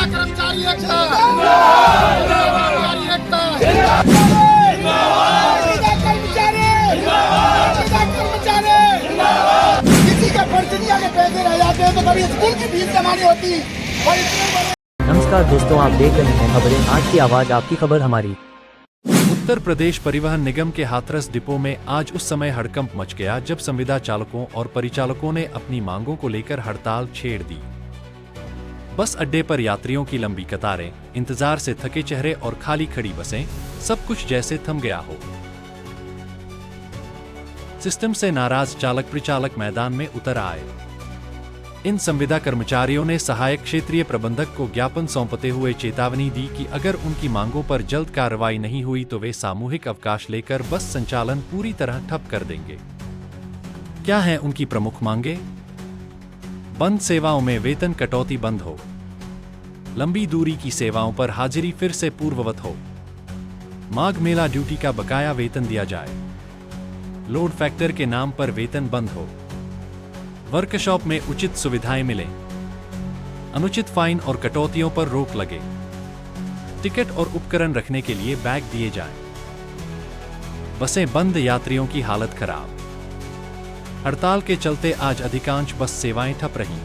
संविदा कर्मचारी एकता, किसी का पर्चिया के पैसे रह जाते हैं तो कभी स्कूल की फीस जमानी होती। नमस्कार दोस्तों, आप देख रहे हैं खबरें आज की आवाज, आपकी खबर हमारी। उत्तर प्रदेश परिवहन निगम के हाथरस डिपो में आज उस समय हड़कंप मच गया जब संविदा चालकों और परिचालकों ने अपनी मांगों को लेकर हड़ताल छेड़ दी। बस अड्डे पर यात्रियों की लंबी कतारें, इंतजार से थके चेहरे और खाली खड़ी बसें, सब कुछ जैसे थम गया हो। सिस्टम से नाराज चालक परिचालक मैदान में उतर आए। इन संविदा कर्मचारियों ने सहायक क्षेत्रीय प्रबंधक को ज्ञापन सौंपते हुए चेतावनी दी कि अगर उनकी मांगों पर जल्द कार्रवाई नहीं हुई तो वे सामूहिक अवकाश लेकर बस संचालन पूरी तरह ठप कर देंगे। क्या हैं उनकी प्रमुख मांगे? बंद सेवाओं में वेतन कटौती बंद हो, लंबी दूरी की सेवाओं पर हाजिरी फिर से पूर्ववत हो, माघ मेला ड्यूटी का बकाया वेतन दिया जाए, लोड फैक्टर के नाम पर वेतन बंद हो, वर्कशॉप में उचित सुविधाएं मिलें, अनुचित फाइन और कटौतियों पर रोक लगे, टिकट और उपकरण रखने के लिए बैग दिए जाएं। बसें बंद, यात्रियों की हालत खराब। हड़ताल के चलते आज अधिकांश बस सेवाएं ठप रहीं।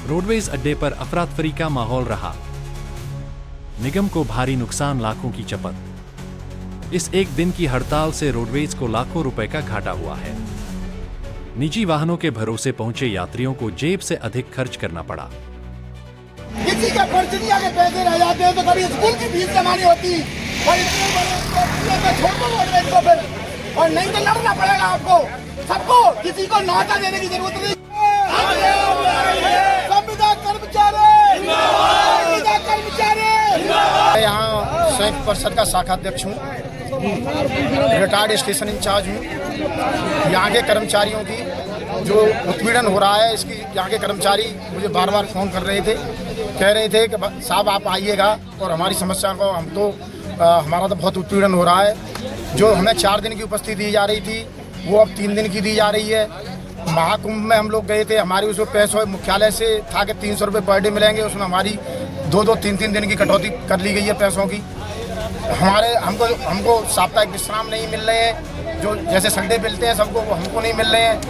रोडवेज अड्डे पर अफरा-तफरी का माहौल रहा। निगम को भारी नुकसान, लाखों की चपत। इस एक दिन की हड़ताल से रोडवेज को लाखों रुपए का घाटा हुआ है। निजी वाहनों के भरोसे पहुंचे यात्रियों को जेब से अधिक खर्च करना पड़ा। किसी का पर्चिया के पैसे रह जाते हैं तो कभी स्कूल की फीस जमानी होती और इतने बड़े छोड़ दो रोडवेज को फिर, और नहीं तो लड़ना पड़ेगा आपको सबको। किसी को नौता देने की जरूरत नहीं। संविदा कर्मचारी, यहाँ संयुक्त परिषद का शाखा अध्यक्ष हूँ, रिटायर्ड स्टेशन इंचार्ज हूँ। यहाँ के कर्मचारियों की जो उत्पीड़न हो रहा है, इसकी यहाँ के कर्मचारी मुझे बार बार फ़ोन कर रहे थे, कह रहे थे कि साहब आप आइएगा और हमारी समस्या को, हम तो हमारा तो बहुत उत्पीड़न हो रहा है। जो हमें 4 दिन की उपस्थिति दी जा रही थी वो अब 3 दिन की दी जा रही है। महाकुंभ में हम लोग गए थे, हमारी उसमें पैसों मुख्यालय से था कि 300 रुपये पर डे मिलेंगे, उसमें हमारी 2-2, 3-3 दिन की कटौती कर ली गई है पैसों की। हमको साप्ताहिक विश्राम नहीं मिल रहे हैं, जो जैसे संडे मिलते हैं सबको, वो हमको नहीं मिल रहे हैं।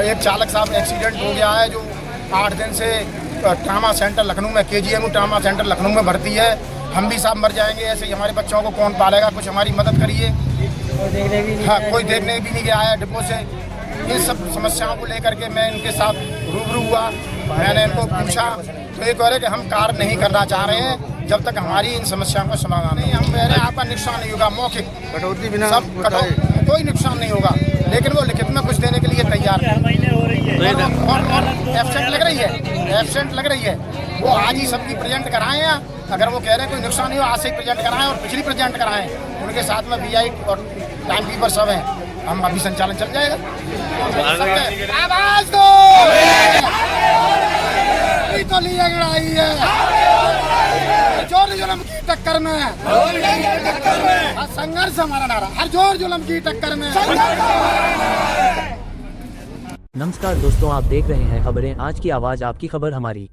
एक चालक साहब एक्सीडेंट हो गया है जो 8 दिन से ट्रामा सेंटर लखनऊ में, KGMU ट्रामा सेंटर लखनऊ में भर्ती है। हम भी साहब मर जाएंगे ऐसे ही, हमारे बच्चों को कौन पालेगा? कुछ हमारी मदद करिए। हाँ, कोई देखने भी नहीं गया है डिपो से। इन सब समस्याओं को लेकर के मैं इनके साथ रूबरू हुआ, मैंने इनको पूछा तो ये कह रहे कि हम कार्य नहीं करना चाह रहे हैं जब तक हमारी इन समस्याओं का समाधान नहीं। हम कह रहे हैं आपका नुकसान नहीं होगा, मौखिक कटौती बिना सब कोई नुकसान नहीं होगा, लेकिन वो लिखित में कुछ देने के लिए तैयार है। और एब्सेंट लग रही है, वो आज ही सबकी प्रेजेंट कराएं या अगर वो कह रहे हैं कोई नुकसान नहीं हो, आज से प्रेजेंट कराएं और पिछली प्रेजेंट कराएं। उनके साथ में VI और टाइम कीपर सब हैं, हम अभी संचालन चल जाएगा। आवाज दो, तो लिए लड़ाई है जोर जुल्म की टक्कर में, संघर्ष हमारा नारा, हर जोर जुल्म की टक्कर में। नमस्कार दोस्तों, आप देख रहे हैं खबरें आज की आवाज, आपकी खबर हमारी।